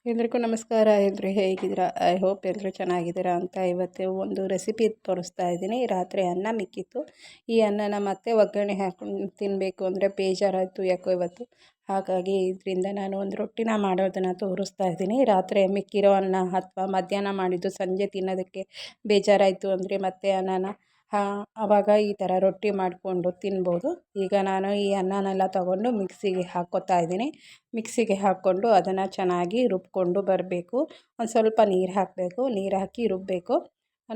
ಎಲ್ರಿಗೂ ನಮಸ್ಕಾರ. ಎಲ್ಲರೂ ಹೇಗಿದ್ದೀರಾ? ಐ ಹೋಪ್ ಎಲ್ಲರೂ ಚೆನ್ನಾಗಿದ್ದೀರಾ ಅಂತ. ಇವತ್ತು ಒಂದು ರೆಸಿಪಿ ತೋರಿಸ್ತಾ ಇದ್ದೀನಿ. ರಾತ್ರಿ ಅನ್ನ ಮಿಕ್ಕಿತ್ತು. ಈ ಅನ್ನನ ಮತ್ತೆ ಒಗ್ಗರಣೆ ಹಾಕೊಂಡು ತಿನ್ನಬೇಕು ಅಂದರೆ ಬೇಜಾರಾಯಿತು ಯಾಕೋ ಇವತ್ತು. ಹಾಗಾಗಿ ಇದರಿಂದ ನಾನು ಒಂದು ರೊಟ್ಟಿನ ಮಾಡೋದನ್ನು ತೋರಿಸ್ತಾ ಇದ್ದೀನಿ. ರಾತ್ರಿ ಮಿಕ್ಕಿರೋ ಅನ್ನ ಅಥವಾ ಮಧ್ಯಾಹ್ನ ಮಾಡಿದ್ದು ಸಂಜೆ ತಿನ್ನೋದಕ್ಕೆ ಬೇಜಾರಾಯಿತು ಅಂದರೆ ಮತ್ತೆ ಅನ್ನನ ಆವಾಗ ಈ ಥರ ರೊಟ್ಟಿ ಮಾಡಿಕೊಂಡು ತಿನ್ಬೋದು. ಈಗ ನಾನು ಈ ಅನ್ನನೆಲ್ಲ ತಗೊಂಡು ಮಿಕ್ಸಿಗೆ ಹಾಕ್ಕೋತಾ ಇದ್ದೀನಿ. ಮಿಕ್ಸಿಗೆ ಹಾಕ್ಕೊಂಡು ಅದನ್ನು ಚೆನ್ನಾಗಿ ರುಬ್ಕೊಂಡು ಬರಬೇಕು. ಒಂದು ಸ್ವಲ್ಪ ನೀರು ಹಾಕಬೇಕು. ನೀರು ಹಾಕಿ ರುಬ್ಬಬೇಕು.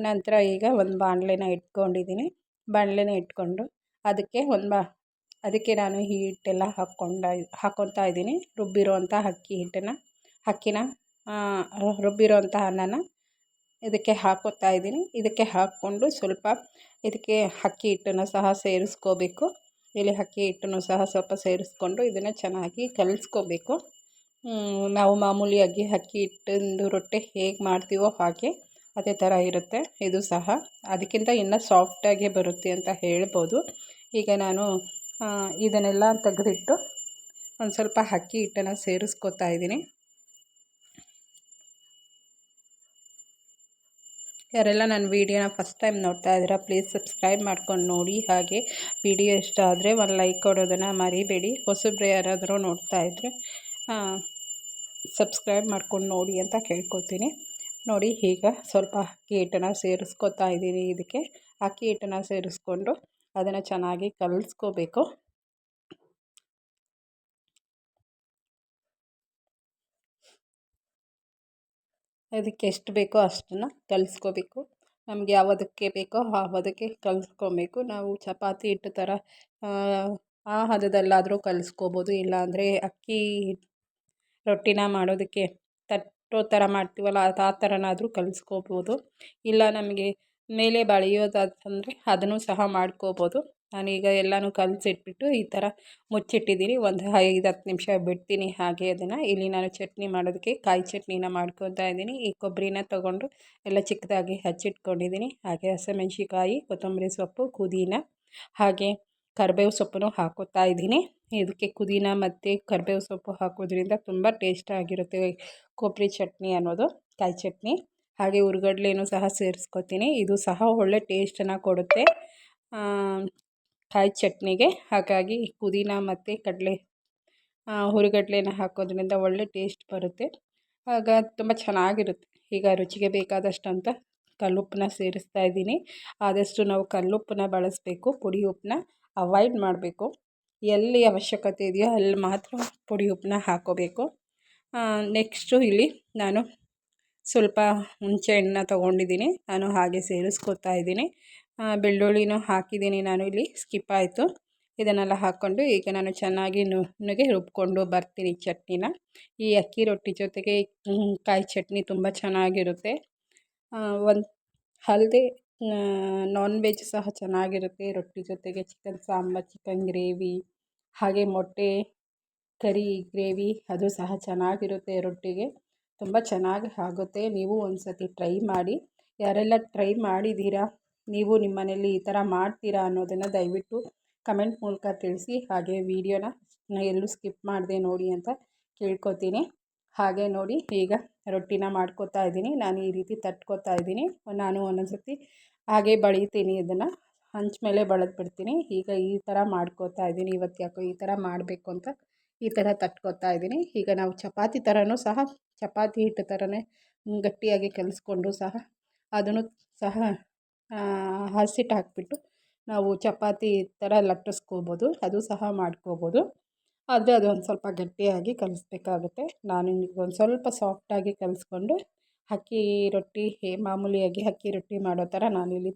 ನಂತರ ಈಗ ಒಂದು ಬಾಣಲೆನ ಇಟ್ಕೊಂಡು ಅದಕ್ಕೆ ನಾನು ಈ ಹಿಟ್ಟೆಲ್ಲ ಹಾಕ್ಕೊತಾ ಇದ್ದೀನಿ. ರುಬ್ಬಿರೋವಂಥ ರುಬ್ಬಿರೋವಂಥ ಅನ್ನನ ಇದಕ್ಕೆ ಹಾಕ್ಕೊತಾ ಇದ್ದೀನಿ. ಇದಕ್ಕೆ ಹಾಕ್ಕೊಂಡು ಸ್ವಲ್ಪ ಇದಕ್ಕೆ ಅಕ್ಕಿ ಹಿಟ್ಟನ್ನು ಸಹ ಸೇರಿಸ್ಕೋಬೇಕು. ಇಲ್ಲಿ ಅಕ್ಕಿ ಹಿಟ್ಟನ್ನು ಸಹ ಸ್ವಲ್ಪ ಸೇರಿಸ್ಕೊಂಡು ಇದನ್ನು ಚೆನ್ನಾಗಿ ಕಲಿಸ್ಕೋಬೇಕು. ನಾವು ಮಾಮೂಲಿಯಾಗಿ ಅಕ್ಕಿ ಹಿಟ್ಟಿಂದು ರೊಟ್ಟಿ ಹೇಗೆ ಮಾಡ್ತೀವೋ ಹಾಗೆ ಅದೇ ಥರ ಇರುತ್ತೆ ಇದು ಸಹ. ಅದಕ್ಕಿಂತ ಇನ್ನೂ ಸಾಫ್ಟಾಗಿ ಬರುತ್ತೆ ಅಂತ ಹೇಳ್ಬೋದು. ಈಗ ನಾನು ಇದನ್ನೆಲ್ಲ ತೆಗೆದಿಟ್ಟು ಒಂದು ಸ್ವಲ್ಪ ಅಕ್ಕಿ ಹಿಟ್ಟನ್ನು ಸೇರಿಸ್ಕೋತಾ ಇದ್ದೀನಿ. ಯಾರೆಲ್ಲ ನನ್ನ ವೀಡಿಯೋನ ಫಸ್ಟ್ ಟೈಮ್ ನೋಡ್ತಾ ಇದ್ದೀರಾ ಪ್ಲೀಸ್ ಸಬ್ಸ್ಕ್ರೈಬ್ ಮಾಡ್ಕೊಂಡು ನೋಡಿ. ಹಾಗೆ ವಿಡಿಯೋ ಇಷ್ಟ ಆದರೆ ಒಂದು ಲೈಕ್ ಕೊಡೋದನ್ನು ಮರಿಬೇಡಿ. ಹೊಸಬ್ರು ಯಾರಾದರೂ ನೋಡ್ತಾ ಇದ್ದರೆ ಸಬ್ಸ್ಕ್ರೈಬ್ ಮಾಡ್ಕೊಂಡು ನೋಡಿ ಅಂತ ಕೇಳ್ಕೊತೀನಿ. ನೋಡಿ, ಈಗ ಸ್ವಲ್ಪ ಅಕ್ಕಿ ಹಿಟ್ಟನ್ನು ಸೇರಿಸ್ಕೊತಾ ಇದ್ದೀನಿ. ಇದಕ್ಕೆ ಅಕ್ಕಿ ಹಿಟ್ಟನ್ನು ಸೇರಿಸ್ಕೊಂಡು ಅದನ್ನು ಚೆನ್ನಾಗಿ ಕಲಿಸ್ಕೋಬೇಕು. ಅದಕ್ಕೆ ಎಷ್ಟು ಬೇಕೋ ಅಷ್ಟನ್ನು ಕಲಿಸ್ಕೋಬೇಕು. ನಮಗೆ ಯಾವದಕ್ಕೆ ಬೇಕೋ ಆವದಕ್ಕೆ ಕಲಿಸ್ಕೊಬೇಕು. ನಾವು ಚಪಾತಿ ಹಿಟ್ಟು ಥರ ಆ ಹದದಲ್ಲಾದರೂ ಕಲಿಸ್ಕೋಬೋದು. ಇಲ್ಲಾಂದರೆ ಅಕ್ಕಿ ರೊಟ್ಟಿನ ಮಾಡೋದಕ್ಕೆ ತಟ್ಟೋ ಥರ ಮಾಡ್ತೀವಲ್ಲ ಆ ಥರನಾದರೂ ಕಲಿಸ್ಕೋಬೋದು. ಇಲ್ಲ ನಮಗೆ ಮೇಲೆ ಬಳಿಯೋದಂದರೆ ಅದನ್ನು ಸಹ ಮಾಡ್ಕೋಬೋದು. ನಾನೀಗ ಎಲ್ಲನೂ ಕಲಸಿಟ್ಬಿಟ್ಟು ಈ ಥರ ಮುಚ್ಚಿಟ್ಟಿದ್ದೀನಿ. ಒಂದು 5-10 ನಿಮಿಷ ಬಿಡ್ತೀನಿ ಹಾಗೆ ಅದನ್ನು. ಇಲ್ಲಿ ನಾನು ಚಟ್ನಿ ಮಾಡೋದಕ್ಕೆ ಕಾಯಿ ಚಟ್ನಿನ ಮಾಡ್ಕೊತಾ ಇದ್ದೀನಿ. ಈ ಕೊಬ್ಬರಿನ ತೊಗೊಂಡು ಎಲ್ಲ ಚಿಕ್ಕದಾಗಿ ಹಚ್ಚಿಟ್ಕೊಂಡಿದ್ದೀನಿ. ಹಾಗೆ ಹಸಿಮೆಣ್ಸಿಕಾಯಿ, ಕೊತ್ತಂಬರಿ ಸೊಪ್ಪು, ಪುದೀನ ಹಾಗೆ ಕರಿಬೇವು ಸೊಪ್ಪನ್ನು ಹಾಕೋತಾ ಇದ್ದೀನಿ. ಇದಕ್ಕೆ ಪುದೀನ ಮತ್ತು ಕರಿಬೇವು ಸೊಪ್ಪು ಹಾಕೋದ್ರಿಂದ ತುಂಬ ಟೇಸ್ಟಾಗಿರುತ್ತೆ ಕೊಬ್ಬರಿ ಚಟ್ನಿ ಅನ್ನೋದು, ಕಾಯಿ ಚಟ್ನಿ. ಹಾಗೆ ಹುರ್ಗಡ್ಲೆನೂ ಸಹ ಸೇರಿಸ್ಕೊತೀನಿ. ಇದು ಸಹ ಒಳ್ಳೆ ಟೇಸ್ಟನ್ನು ಕೊಡುತ್ತೆ ಕಾಯಿ ಚಟ್ನಿಗೆ. ಹಾಗಾಗಿ ಪುದೀನ ಮತ್ತು ಹುರಿಗಡ್ಲೆನ ಹಾಕೋದ್ರಿಂದ ಒಳ್ಳೆ ಟೇಸ್ಟ್ ಬರುತ್ತೆ. ಆಗ ತುಂಬ ಚೆನ್ನಾಗಿರುತ್ತೆ. ಈಗ ರುಚಿಗೆ ಬೇಕಾದಷ್ಟು ಅಂತ ಕಲ್ಲುಪ್ಪನ್ನ ಸೇರಿಸ್ತಾ ಇದ್ದೀನಿ. ಆದಷ್ಟು ನಾವು ಕಲ್ಲುಪ್ಪನ್ನ ಬಳಸಬೇಕು, ಪುಡಿ ಉಪ್ಪನ್ನ ಅವಾಯ್ಡ್ ಮಾಡಬೇಕು. ಎಲ್ಲಿ ಅವಶ್ಯಕತೆ ಇದೆಯೋ ಅಲ್ಲಿ ಮಾತ್ರ ಪುಡಿ ಉಪ್ಪನ್ನ ಹಾಕ್ಕೋಬೇಕು. ನೆಕ್ಸ್ಟು ಇಲ್ಲಿ ನಾನು ಸ್ವಲ್ಪ ಹುಣಸೆ ಹಣ್ಣನ್ನ ತೊಗೊಂಡಿದ್ದೀನಿ. ನಾನು ಹಾಗೆ ಸೇರಿಸ್ಕೊತಾ ಇದ್ದೀನಿ. ಬೆಳ್ಳುಳ್ಳಿನೂ ಹಾಕಿದ್ದೀನಿ ನಾನು, ಇಲ್ಲಿ ಸ್ಕಿಪ್ ಆಯಿತು. ಇದನ್ನೆಲ್ಲ ಹಾಕ್ಕೊಂಡು ಈಗ ನಾನು ಚೆನ್ನಾಗಿ ನುಣ್ಣಗೆ ರುಬ್ಕೊಂಡು ಬರ್ತೀನಿ ಚಟ್ನಿನ. ಈ ಅಕ್ಕಿ ರೊಟ್ಟಿ ಜೊತೆಗೆ ಕಾಯಿ ಚಟ್ನಿ ತುಂಬ ಚೆನ್ನಾಗಿರುತ್ತೆ. ಅಲ್ಲದೆ ನಾನ್ ವೆಜ್ ಸಹ ಚೆನ್ನಾಗಿರುತ್ತೆ ರೊಟ್ಟಿ ಜೊತೆಗೆ. ಚಿಕನ್ ಸಾಂಬಾರು, ಚಿಕನ್ ಗ್ರೇವಿ ಹಾಗೆ ಮೊಟ್ಟೆ ಕರಿ ಗ್ರೇವಿ ಅದು ಸಹ ಚೆನ್ನಾಗಿರುತ್ತೆ ರೊಟ್ಟಿಗೆ. ತುಂಬ ಚೆನ್ನಾಗಿ ಆಗುತ್ತೆ. ನೀವು ಒಂದು ಸತಿ ಟ್ರೈ ಮಾಡಿ. ಯಾರೆಲ್ಲ ಟ್ರೈ ಮಾಡಿದ್ದೀರಾ, ನೀವು ನಿಮ್ಮ ಮನೇಲಿ ಈ ಥರ ಮಾಡ್ತೀರಾ ಅನ್ನೋದನ್ನು ದಯವಿಟ್ಟು ಕಮೆಂಟ್ ಮೂಲಕ ತಿಳಿಸಿ. ಹಾಗೆ ವಿಡಿಯೋನ ಎಲ್ಲೂ ಸ್ಕಿಪ್ ಮಾಡದೆ ನೋಡಿ ಅಂತ ಕೇಳ್ಕೊತೀನಿ. ಹಾಗೆ ನೋಡಿ, ಈಗ ರೊಟ್ಟಿನ ಮಾಡ್ಕೊತಾ ಇದ್ದೀನಿ. ನಾನು ಈ ರೀತಿ ತಟ್ಕೊತಾ ಇದ್ದೀನಿ. ನಾನು ಒಂದೊಂದು ಸತಿ ಹಾಗೆ ಬಳಿತೀನಿ, ಇದನ್ನು ಹಂಚ ಮೇಲೆ ಬಳೆದು ಬಿಡ್ತೀನಿ. ಈಗ ಈ ಥರ ಮಾಡ್ಕೊತಾ ಇದ್ದೀನಿ. ಇವತ್ತು ಯಾಕೋ ಈ ಥರ ಮಾಡಬೇಕು ಅಂತ ಈ ಥರ ತಟ್ಕೊತಾ ಇದ್ದೀನಿ. ಈಗ ನಾವು ಚಪಾತಿ ಥರನೂ ಸಹ ಚಪಾತಿ ಹಿಟ್ಟು ಥರನೇ ಗಟ್ಟಿಯಾಗಿ ಕಲಿಸ್ಕೊಂಡು ಸಹ ಅದನ್ನು ಸಹ ಹಸಿಟ್ಟು ಹಾಕಿಬಿಟ್ಟು ನಾವು ಚಪಾತಿ ಥರ ಲಟ್ಟಿಸ್ಕೋಬೋದು. ಅದು ಸಹ ಮಾಡ್ಕೋಬೋದು. ಆದರೆ ಅದೊಂದು ಸ್ವಲ್ಪ ಗಟ್ಟಿಯಾಗಿ ಕಲಿಸ್ಬೇಕಾಗುತ್ತೆ. ನಾನು ಒಂದು ಸ್ವಲ್ಪ ಸಾಫ್ಟಾಗಿ ಕಲಿಸ್ಕೊಂಡು ಅಕ್ಕಿ ರೊಟ್ಟಿ ಮಾಮೂಲಿಯಾಗಿ ಅಕ್ಕಿ ರೊಟ್ಟಿ ಮಾಡೋ ಥರ ನಾನಿಲ್ಲಿ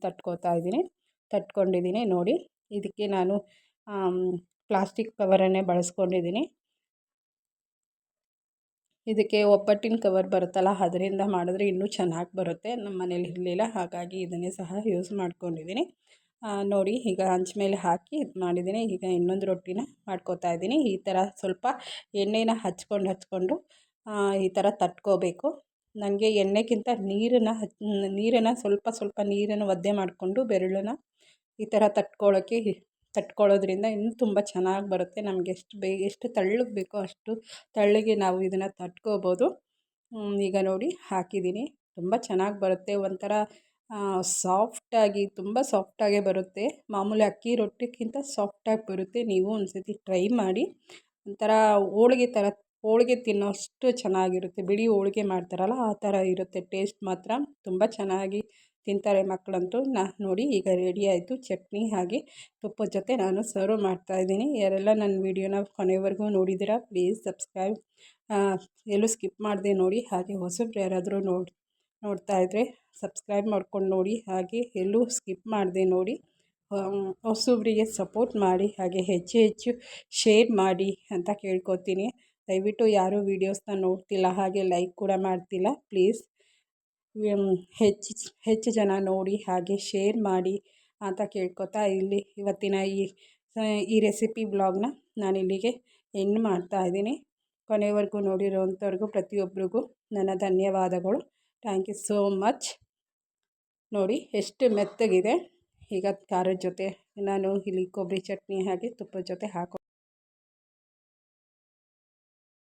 ತಟ್ಕೊಂಡಿದ್ದೀನಿ ನೋಡಿ. ಇದಕ್ಕೆ ನಾನು ಪ್ಲಾಸ್ಟಿಕ್ ಕವರನ್ನೇ ಬಳಸ್ಕೊಂಡಿದ್ದೀನಿ. ಇದಕ್ಕೆ ಒಬ್ಬಟ್ಟಿನ ಕವರ್ ಬರುತ್ತಲ್ಲ, ಅದರಿಂದ ಮಾಡಿದ್ರೆ ಇನ್ನೂ ಚೆನ್ನಾಗಿ ಬರುತ್ತೆ. ನಮ್ಮ ಮನೇಲಿ ಇರಲಿಲ್ಲ, ಹಾಗಾಗಿ ಇದನ್ನೇ ಸಹ ಯೂಸ್ ಮಾಡ್ಕೊಂಡಿದ್ದೀನಿ. ನೋಡಿ, ಈಗ ಹಂಚ ಮೇಲೆ ಹಾಕಿ ಇದು ಮಾಡಿದ್ದೀನಿ. ಈಗ ಇನ್ನೊಂದು ರೊಟ್ಟಿನ ಮಾಡ್ಕೊತಾ ಇದ್ದೀನಿ. ಈ ಥರ ಸ್ವಲ್ಪ ಎಣ್ಣೆನ ಹಚ್ಕೊಂಡು ಈ ಥರ ತಟ್ಕೋಬೇಕು. ನನಗೆ ಎಣ್ಣೆಗಿಂತ ನೀರನ್ನು ಸ್ವಲ್ಪ ನೀರನ್ನು ಒದ್ದೆ ಮಾಡಿಕೊಂಡು ಬೆರಳನ್ನ ಈ ಥರ ತಟ್ಕೊಳ್ಳೋದ್ರಿಂದ ಇನ್ನೂ ತುಂಬ ಚೆನ್ನಾಗಿ ಬರುತ್ತೆ. ನಮಗೆ ಎಷ್ಟು ತೆಳ್ಳಗೆ ಬೇಕೋ ಅಷ್ಟು ತೆಳ್ಳಗೆ ನಾವು ಇದನ್ನು ತಟ್ಕೋಬೋದು. ಈಗ ನೋಡಿ ಹಾಕಿದ್ದೀನಿ. ತುಂಬ ಚೆನ್ನಾಗಿ ಬರುತ್ತೆ. ಒಂಥರ ಸಾಫ್ಟಾಗಿ, ತುಂಬ ಸಾಫ್ಟಾಗೇ ಬರುತ್ತೆ. ಮಾಮೂಲಿ ಅಕ್ಕಿ ರೊಟ್ಟಿಗಿಂತ ಸಾಫ್ಟಾಗಿ ಬರುತ್ತೆ. ನೀವು ಒಂದು ಸತಿ ಟ್ರೈ ಮಾಡಿ. ಒಂಥರ ಹೋಳಿಗೆ ತಿನ್ನೋಷ್ಟು ಚೆನ್ನಾಗಿರುತ್ತೆ. ಬಿಳಿ ಹೋಳಿಗೆ ಮಾಡ್ತಾರಲ್ಲ ಆ ಥರ ಇರುತ್ತೆ. ಟೇಸ್ಟ್ ಮಾತ್ರ ತುಂಬ ಚೆನ್ನಾಗಿ ತಿಂತಾರೆ ಮಕ್ಕಳಂತೂ. ನೋಡಿ ಈಗ ರೆಡಿ ಆಯಿತು. ಚಟ್ನಿ ಹಾಗೆ ತುಪ್ಪದ ಜೊತೆ ನಾನು ಸರ್ವ್ ಮಾಡ್ತಾಯಿದ್ದೀನಿ. ಯಾರೆಲ್ಲ ನನ್ನ ವೀಡಿಯೋನ ಕೊನೆವರೆಗೂ ನೋಡಿದ್ದೀರಾ ಪ್ಲೀಸ್ ಸಬ್ಸ್ಕ್ರೈಬ್, ಎಲ್ಲೂ ಸ್ಕಿಪ್ ಮಾಡದೆ ನೋಡಿ. ಹಾಗೆ ಹೊಸಬ್ರು ಯಾರಾದರೂ ನೋಡ್ತಾ ಇದ್ದರೆ ಸಬ್ಸ್ಕ್ರೈಬ್ ಮಾಡ್ಕೊಂಡು ನೋಡಿ. ಹಾಗೆ ಎಲ್ಲೂ ಸ್ಕಿಪ್ ಮಾಡದೆ ನೋಡಿ. ಹೊಸಬ್ರಿಗೆ ಸಪೋರ್ಟ್ ಮಾಡಿ, ಹಾಗೆ ಹೆಚ್ಚು ಶೇರ್ ಮಾಡಿ ಅಂತ ಕೇಳ್ಕೊತೀನಿ. ದಯವಿಟ್ಟು ಯಾರೂ ವೀಡಿಯೋಸ್ನ ನೋಡ್ತಿಲ್ಲ, ಹಾಗೆ ಲೈಕ್ ಕೂಡ ಮಾಡ್ತಿಲ್ಲ. ಪ್ಲೀಸ್ ಹೆಚ್ಚು ಜನ ನೋಡಿ ಹಾಗೆ ಶೇರ್ ಮಾಡಿ ಅಂತ ಕೇಳ್ಕೊತಾ ಇವತ್ತಿನ ಈ ರೆಸಿಪಿ ಬ್ಲಾಗ್ನ ನಾನಿಲ್ಲಿಗೆ ಎಂಡ್ ಮಾಡ್ತಾಯಿದ್ದೀನಿ. ಕೊನೆವರೆಗೂ ನೋಡಿರೋವಂಥವ್ರಿಗೂ ಪ್ರತಿಯೊಬ್ಬರಿಗೂ ನನ್ನ ಧನ್ಯವಾದಗಳು. Thank you so much. ನೋಡಿ ಎಷ್ಟು ಮೆತ್ತಗಿದೆ. ಈಗ ಖಾರದ ಜೊತೆ ನಾನು ಇಲ್ಲಿ ಕೊಬ್ಬರಿ ಚಟ್ನಿ ಹಾಗೆ ತುಪ್ಪದ ಜೊತೆ